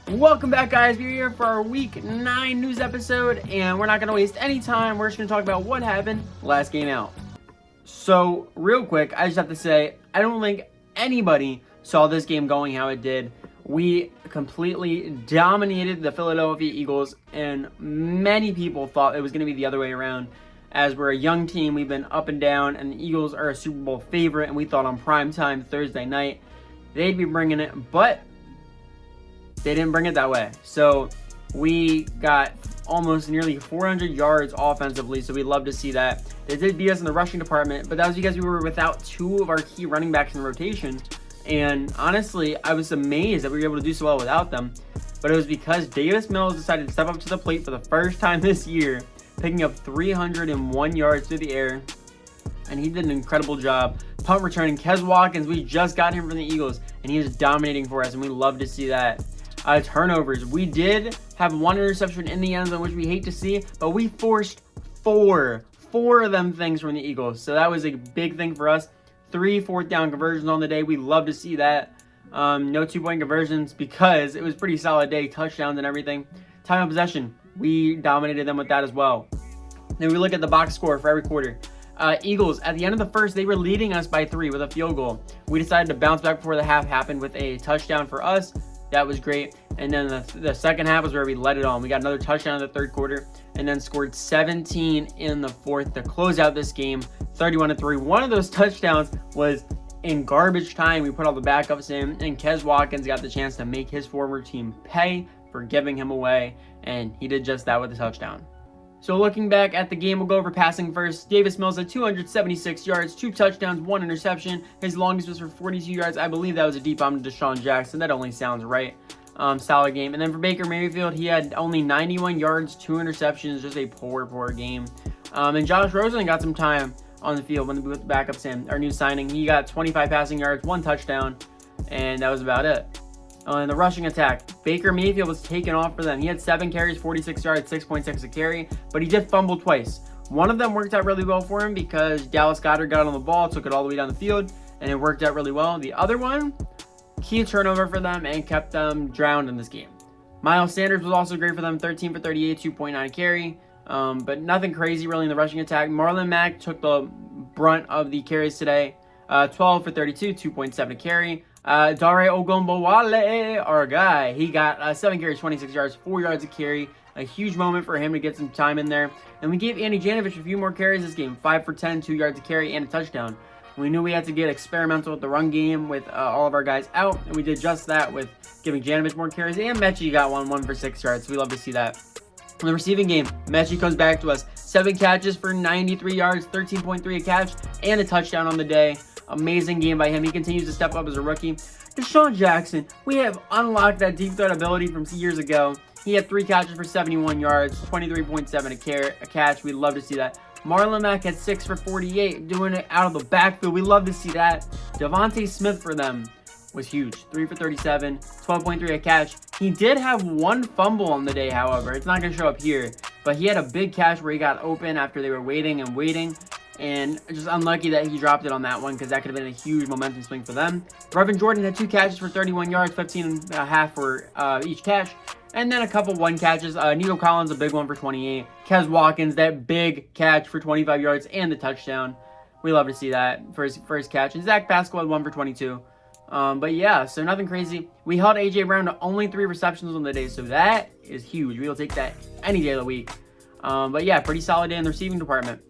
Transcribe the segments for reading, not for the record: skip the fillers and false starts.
Welcome back, guys. We're here for our week 9 news episode, and we're not going to waste any time. We're just going to talk about what happened last game out. So, real quick, I just have to say, I don't think anybody saw this game going how it did. We completely dominated the Philadelphia Eagles, and many people thought it was going to be the other way around. As we're a young team, we've been up and down, and the Eagles are a Super Bowl favorite, and we thought on primetime Thursday night they'd be bringing it, but they didn't bring it that way. So we got almost nearly 400 yards offensively, so we'd love to see that. They did beat us in the rushing department, but that was because we were without 2 of our key running backs in rotation. And honestly, I was amazed that we were able to do so well without them. But it was because Davis Mills decided to step up to the plate for the first time this year, picking up 301 yards through the air. And he did an incredible job. Punt returning, Kes Watkins, we just got him from the Eagles, and he is dominating for us, and we love to see that. Turnovers, we did have 1 interception in the end zone, which we hate to see, but we forced four of them things from the Eagles, so that was a big thing for us. 3 fourth down conversions on the day. We love to see that. No 2-point conversions because it was a pretty solid day, touchdowns and everything. Time of possession, we dominated them with that as well. Then we look at the box score for every quarter. Eagles, at the end of the first, they were leading us by 3 with a field goal. We decided to bounce back before the half happened with a touchdown for us. That was great. And then the second half was where we let it on. We got another touchdown in the third quarter and then scored 17 in the fourth to close out this game, 31-3. One of those touchdowns was in garbage time. We put all the backups in, and Kes Watkins got the chance to make his former team pay for giving him away, and he did just that with a touchdown. So looking back at the game, we'll go over passing first. Davis Mills had 276 yards, 2 touchdowns, 1 interception. His longest was for 42 yards. I believe that was a deep bomb to Deshaun Jackson. That only sounds right. Solid game. And then for Baker Mayfield, he had only 91 yards, 2 interceptions. Just a poor game. And Josh Rosen got some time on the field when we put the backups in. Our new signing, he got 25 passing yards, 1 touchdown, and that was about it. In the rushing attack, Baker Mayfield was taken off for them. He had 7 carries, 46 yards, 6.6 a carry, but he did fumble twice. One of them worked out really well for him because Dallas Goedert got on the ball, took it all the way down the field, and it worked out really well. The other one, key turnover for them and kept them drowned in this game. Miles Sanders was also great for them, 13 for 38, 2.9 carry, but nothing crazy really in the rushing attack. Marlon Mack took the brunt of the carries today, 12 for 32, 2.7 a carry. Dare Ogunbowale, our guy, he got 7 carries, 26 yards, 4 yards a carry. A huge moment for him to get some time in there. And we gave Andy Janovich a few more carries this game, 5 for 10, 2 yards a carry, and a touchdown. We knew we had to get experimental with the run game with all of our guys out, and we did just that with giving Janovich more carries, and Mechie got 1 for 6 yards, so we love to see that. In the receiving game, Mechie comes back to us, 7 catches for 93 yards, 13.3 a catch, and a touchdown on the day. Amazing game by him. He continues to step up as a rookie. Deshaun Jackson, we have unlocked that deep threat ability from years ago. He had 3 catches for 71 yards, 23.7 a catch. We love to see that. Marlon Mack had 6 for 48, doing it out of the backfield. We love to see that. Devontae Smith for them was huge. 3 for 37, 12.3 a catch. He did have 1 fumble on the day, however. It's not going to show up here, but he had a big catch where he got open after they were waiting. And just unlucky that he dropped it on that one because that could have been a huge momentum swing for them. Brevin Jordan had 2 catches for 31 yards, 15.5 for each catch. And then a couple 1 catches. Nico Collins, a big one for 28. Kes Watkins, that big catch for 25 yards and the touchdown. We love to see that for his first catch. And Zach Pascal had 1 for 22. But yeah, so nothing crazy. We held A.J. Brown to only 3 receptions on the day, so that is huge. We will take that any day of the week. But yeah, pretty solid day in the receiving department.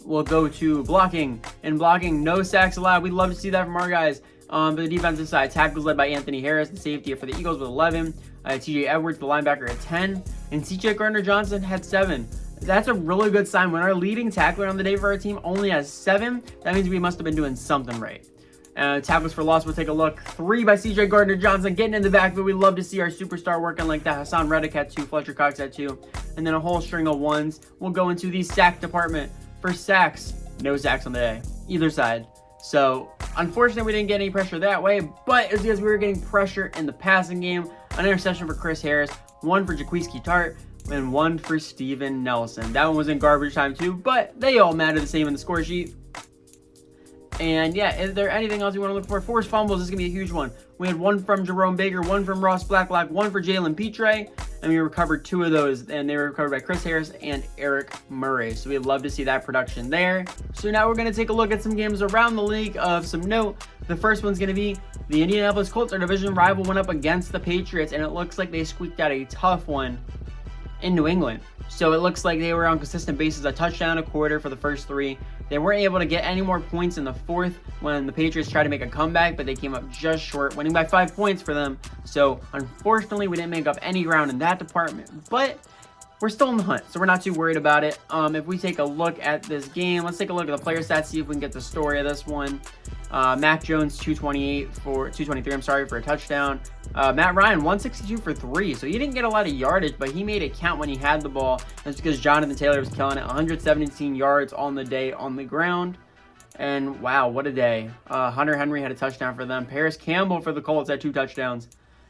We'll go to blocking. In blocking, no sacks allowed. We'd love to see that from our guys. But the defensive side, tackles led by Anthony Harris, the safety for the Eagles with 11. T.J. Edwards, the linebacker, at 10. And C.J. Gardner-Johnson had 7. That's a really good sign. When our leading tackler on the day for our team only has 7, that means we must have been doing something right. Tackles for loss, we'll take a look. 3 by C.J. Gardner-Johnson, getting in the backfield. We love to see our superstar working like that. Hassan Reddick had 2, Fletcher Cox had 2. And then a whole string of 1s. We'll go into the sack department. For sacks, no sacks on the day, either side. So, unfortunately, we didn't get any pressure that way, but it's because we were getting pressure in the passing game. An interception for Chris Harris, 1 for Jaquiski Tart, and 1 for Steven Nelson. That one was in garbage time too, but they all matter the same in the score sheet. And yeah, is there anything else you want to look for? Forced fumbles is going to be a huge one. We had one from Jerome Baker, one from Ross Blacklock, one for Jalen Petre, and we recovered 2 of those, and they were recovered by Chris Harris and Eric Murray. So we'd love to see that production there. So now we're going to take a look at some games around the league of some note. The first one's going to be the Indianapolis Colts, our division rival, went up against the Patriots, and it looks like they squeaked out a tough one in New England. So it looks like they were on consistent basis, a touchdown a quarter for the first 3. They weren't able to get any more points in the 4th when the Patriots tried to make a comeback, but they came up just short, winning by 5 points for them. So unfortunately, we didn't make up any ground in that department, but we're still in the hunt, so we're not too worried about it. If we take a look at this game, let's take a look at the player stats, see if we can get the story of this one. Mac Jones, 223, I'm sorry, for a touchdown. Matt Ryan, 162 for 3, so he didn't get a lot of yardage, but he made it count when he had the ball. That's because Jonathan Taylor was killing it, 117 yards on the day on the ground. And wow, what a day. Hunter Henry had a touchdown for them. Paris Campbell for the Colts had 2 touchdowns.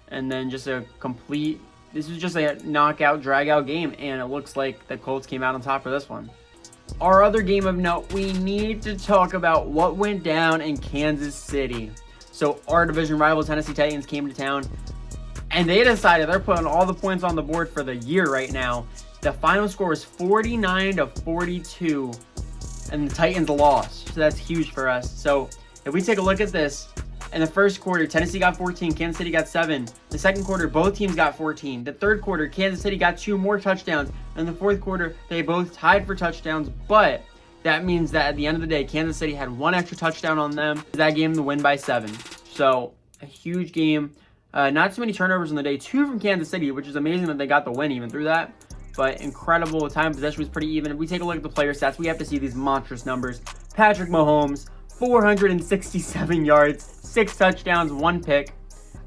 And then just a complete, this was just a knockout, drag-out game, and it looks like the Colts came out on top for this one. Our other game of note, we need to talk about what went down in Kansas City. So our division rival Tennessee Titans came to town, and they decided they're putting all the points on the board for the year right now. The final score was 49-42, and the Titans lost. So that's huge for us. So if we take a look at this, in the first quarter, Tennessee got 14, Kansas City got 7. The second quarter, both teams got 14. The third quarter, Kansas City got 2 more touchdowns. In the fourth quarter, they both tied for touchdowns, but that means that at the end of the day, Kansas City had 1 extra touchdown on them. That game to win by 7. So a huge game. Not too many turnovers in the day. 2 from Kansas City, which is amazing that they got the win even through that. But incredible. Time of possession was pretty even. If we take a look at the player stats, we have to see these monstrous numbers. Patrick Mahomes, 467 yards, 6 touchdowns, 1 pick.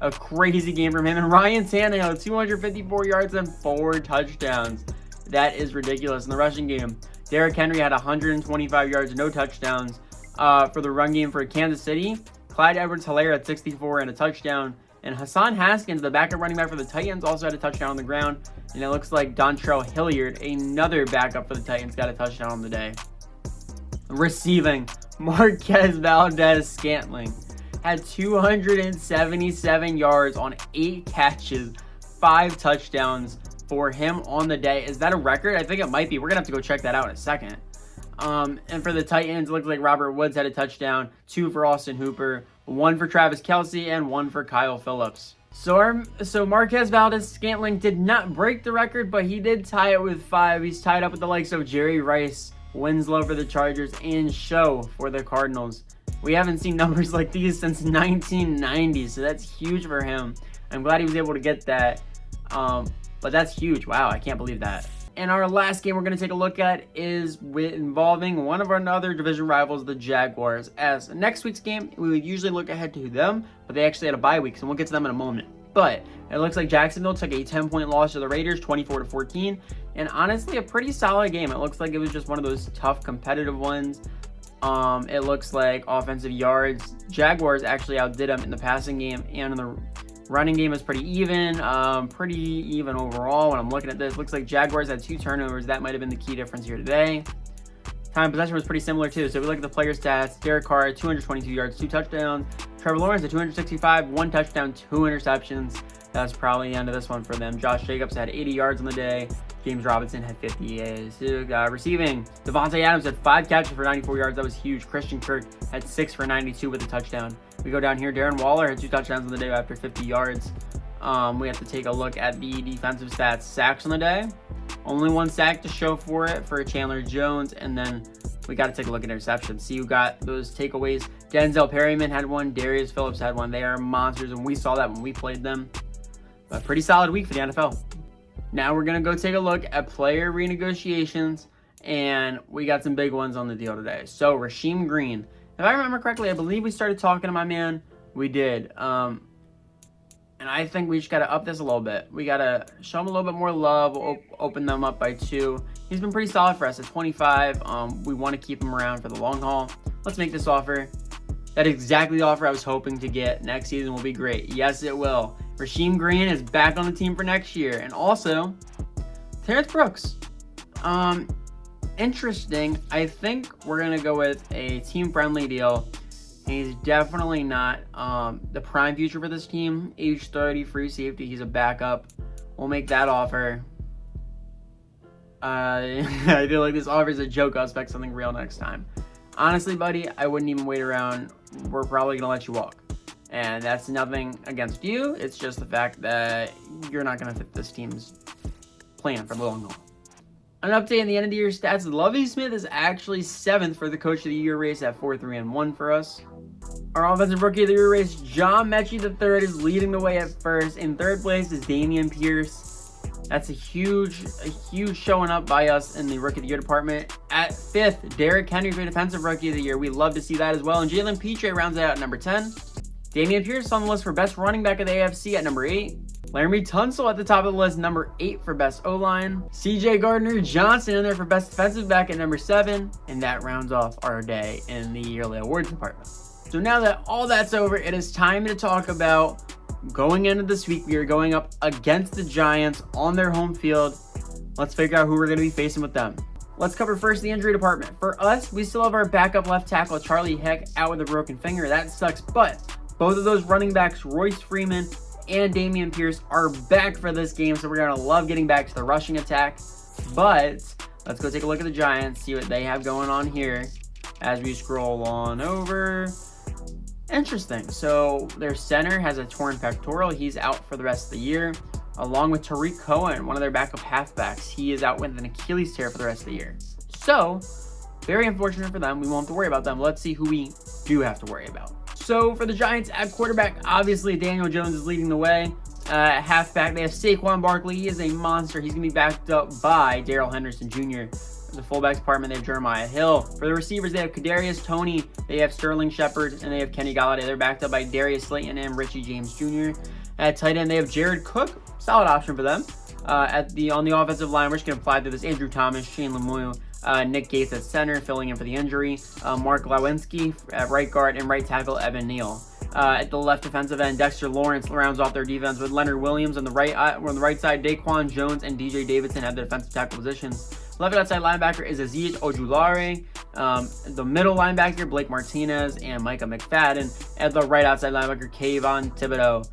A crazy game from him. And Ryan Tannehill, 254 yards and 4 touchdowns. That is ridiculous. In the rushing game, Derrick Henry had 125 yards, no touchdowns. For the run game for Kansas City, Clyde Edwards-Helaire had 64 and a touchdown. And Hassan Haskins, the backup running back for the Titans, also had a touchdown on the ground. And it looks like Dontrell Hilliard, another backup for the Titans, got a touchdown on the day. Receiving, Marquez Valdez-Scantling had 277 yards on 8 catches, 5 touchdowns for him on the day. Is that a record? I think it might be. We're going to have to go check that out in a second. And for the Titans, it looks like Robert Woods had a touchdown, 2 for Austin Hooper, 1 for Travis Kelce, and 1 for Kyle Phillips. So Marquez Valdez-Scantling did not break the record, but he did tie it with 5. He's tied up with the likes of Jerry Rice, Winslow for the Chargers, and Show for the Cardinals. We haven't seen numbers like these since 1990, so that's huge for him. I'm glad he was able to get that, but that's huge. Wow, I can't believe that. And our last game we're going to take a look at is involving one of our other division rivals, the Jaguars. As next week's game, we would usually look ahead to them, but they actually had a bye week, so we'll get to them in a moment. But it looks like Jacksonville took a 10-point loss to the Raiders, 24-14, and honestly, a pretty solid game. It looks like it was just one of those tough, competitive ones. It looks like offensive yards, Jaguars actually outdid them in the passing game, and in the running game is pretty even overall. When I'm looking at this, looks like Jaguars had 2 turnovers. That might have been the key difference here today. Time of possession was pretty similar too. So if we look at the player stats, Derek Carr, 222 yards, 2 touchdowns. Trevor Lawrence at 265, 1 touchdown, 2 interceptions. That's probably the end of this one for them. Josh Jacobs had 80 yards on the day. James Robinson had 50. Receiving, Devontae Adams had 5 catches for 94 yards. That was huge. Christian Kirk had 6 for 92 with a touchdown. We go down here. Darren Waller had 2 touchdowns on the day after 50 yards. We have to take a look at the defensive stats. Sacks on the day. Only 1 sack to show for it for Chandler Jones. And then we got to take a look at interceptions. See who got those takeaways. Denzel Perryman had 1. Darius Phillips had 1. They are monsters, and we saw that when we played them. A pretty solid week for the NFL. Now we're going to go take a look at player renegotiations, and we got some big ones on the deal today. So, Rasheem Green. If I remember correctly, I believe we started talking to my man. We did. And I think we just got to up this a little bit. We got to show him a little bit more love. We'll open them up by 2. He's been pretty solid for us at 25. We want to keep him around for the long haul. Let's make this offer. That is exactly the offer I was hoping to get. Next season will be great. Yes, it will. Rasheem Green is back on the team for next year. And also, Terrence Brooks. Interesting. I think we're going to go with a team-friendly deal. He's definitely not the prime future for this team. Age 30, free safety. He's a backup. We'll make that offer. I feel like this offer is a joke. I'll expect something real next time. Honestly, buddy, I wouldn't even wait around. We're probably going to let you walk. And that's nothing against you. It's just the fact that you're not going to fit this team's plan for the long haul. An update in the end of the year stats. Lovie Smith is actually 7th for the Coach of the Year race at 4-3-1 for us. Our Offensive Rookie of the Year race, John Mechie III is leading the way at first. In third place is Dameon Pierce. That's a huge showing up by us in the Rookie of the Year department. At 5th, Derrick Henry for Defensive Rookie of the Year. We love to see that as well. And Jalen Petre rounds it out at number 10. Dameon Pierce on the list for Best Running Back of the AFC at number 8. Laramie Tunsil at the top of the list, number 8 for Best O-Line. CJ Gardner-Johnson in there for Best Defensive Back at number 7. And that rounds off our day in the yearly awards department. So now that all that's over, it is time to talk about going into this week. We are going up against the Giants on their home field. Let's figure out who we're going to be facing with them. Let's cover first the injury department. For us, we still have our backup left tackle, Charlie Heck, out with a broken finger. That sucks, but both of those running backs, Royce Freeman and Dameon Pierce, are back for this game, so we're going to love getting back to the rushing attack. But let's go take a look at the Giants, see what they have going on here as we scroll on over. Interesting. So their center has a torn pectoral. He's out for the rest of the year, along with Tariq Cohen, one of their backup halfbacks. He is out with an Achilles tear for the rest of the year. So very unfortunate for them. We won't have to worry about them. Let's see who we do have to worry about. So for the Giants at quarterback, obviously Daniel Jones is leading the way. Halfback, they have Saquon Barkley. He is a monster. He's going to be backed up by Darrell Henderson Jr. The fullbacks department, they have Jeremiah Hill. For the receivers, they have Kadarius Toney, they have Sterling Shepard, and they have Kenny Golladay. They're backed up by Darius Slayton and Richie James Jr. At tight end, they have Jared Cook, solid option for them. On the offensive line, we're just going to fly through this. Andrew Thomas, Shane Lemieux, Nick Gates at center, filling in for the injury. Mark Lewinsky at right guard, and right tackle Evan Neal. At the left defensive end, Dexter Lawrence rounds off their defense with Leonard Williams on the right side. Daquan Jones and DJ Davidson have the defensive tackle positions. Left outside linebacker is Azeez Ojulari. The middle linebacker, Blake Martinez and Micah McFadden. At the right outside linebacker, Kayvon Thibodeau.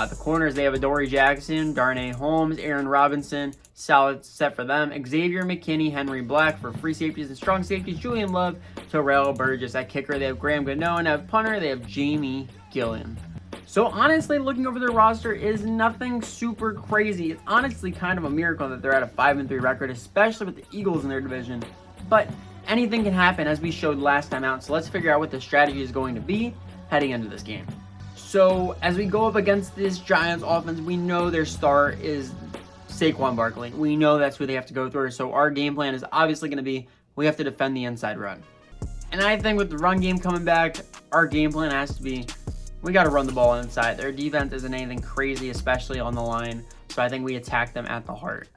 The corners, they have Adoree Jackson, Darnay Holmes, Aaron Robinson. Solid set for them. Xavier McKinney, Henry Black. For free safeties and strong safeties, Julian Love, Terrell Burgess. At kicker, they have Graham Gano. And at punter, they have Jamie Gilliam. So honestly, looking over their roster is nothing super crazy. It's honestly kind of a miracle that they're at a 5-3 record, especially with the Eagles in their division. But anything can happen, as we showed last time out. So let's figure out what the strategy is going to be heading into this game. So as we go up against this Giants offense, we know their star is Saquon Barkley. We know that's who they have to go through. So our game plan is obviously going to be, we have to defend the inside run. And I think with the run game coming back, our game plan has to be, we got to run the ball inside. Their defense isn't anything crazy, especially on the line. So I think we attack them at the heart.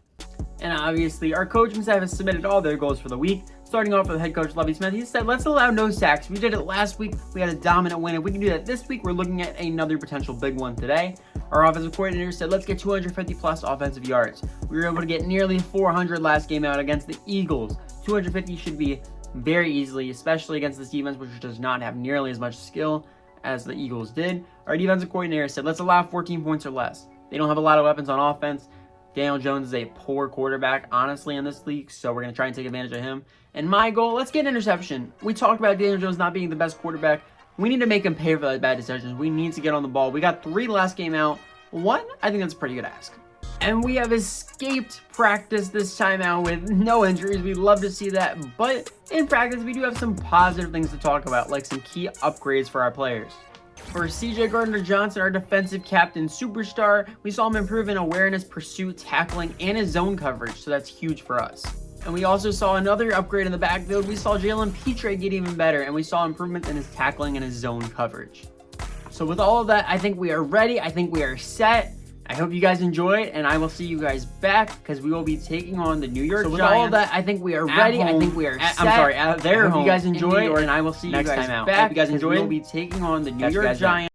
And obviously, our coaching staff has submitted all their goals for the week. Starting off with head coach Lovie Smith, he said, let's allow no sacks. We did it last week. We had a dominant win. If we can do that this week, we're looking at another potential big one today. Our offensive coordinator said, let's get 250 plus offensive yards. We were able to get nearly 400 last game out against the Eagles. 250 should be very easily, especially against this defense, which does not have nearly as much skill as the Eagles did. Our defensive coordinator said, let's allow 14 points or less. They don't have a lot of weapons on offense. Daniel Jones is a poor quarterback, honestly, in this league, so we're going to try and take advantage of him. And my goal, let's get an interception. We talked about Daniel Jones not being the best quarterback. We need to make him pay for those bad decisions. We need to get on the ball. We got 3 last game out. 1, I think that's a pretty good ask. And we have escaped practice this time out with no injuries. We'd love to see that. But in practice, we do have some positive things to talk about, like some key upgrades for our players. For CJ Gardner-Johnson, our defensive captain superstar, we saw him improve in awareness, pursuit, tackling, and his zone coverage, so that's huge for us. And we also saw another upgrade in the backfield. We saw Jalen Petre get even better, and we saw improvements in his tackling and his zone coverage. So with all of that, I think we are ready. I think we are set. I hope you guys enjoyed, and I will see you guys back because we will be taking on the New York Giants. So with all of that, I think we are ready. I think we are set. At their home. I hope you guys enjoyed, and I will see you guys back. I hope you guys enjoyed. We will be taking on the New York Giants.